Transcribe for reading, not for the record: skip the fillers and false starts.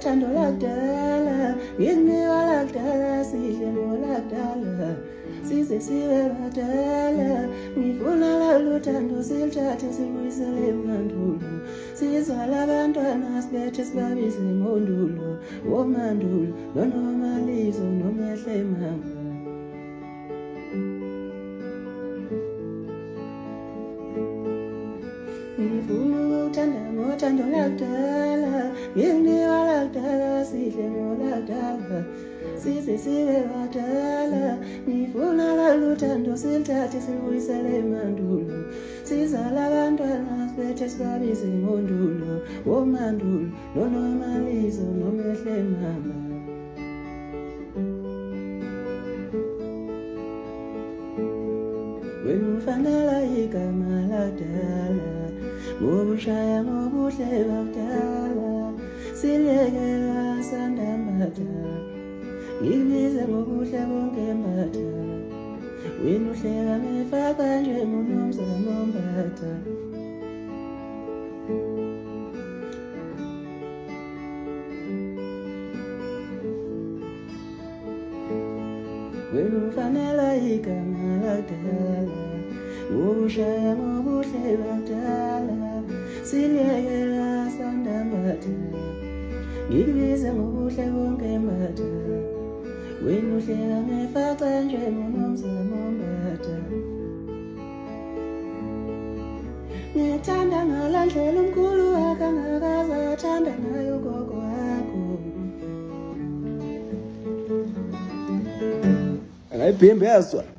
ngothando lakudala ngikunika lakudala sidle ngolakudala size sibe badala ngifuna laluthando siluthathe silubuyisele emandulo sizala abantwana sibethe sibabize ngondulo womandulo nonomalizo nomehle mama ngifuna ukuthanda ngothando lakudala ngikunika lakudala sidle ngolakudala size sibe badala ngifuna laluthando siluthathe silubuyisele emandulo sizala abantwana sibethe sibabize ngondulo womandulo nonomalizo nomehle mama wena ufanela igama lakudala ngobushaya ngobuhle bakudala silekela sandambatha ngikubize ngobuhle bonke mbatha wena uhleka ngifaka nje munomzamo ombatha wena ufanela igama lakudala ngobushaya ngobuhle bakudala silekela sandambatha ngikubize ngobuhle bonke mbatha wena uhleka ngifaka nje munomzamo ombatha ngithanda ngalandlela umkhulu wakho angakaze athanda ngayo ugogo wakho angayibhembe yazwa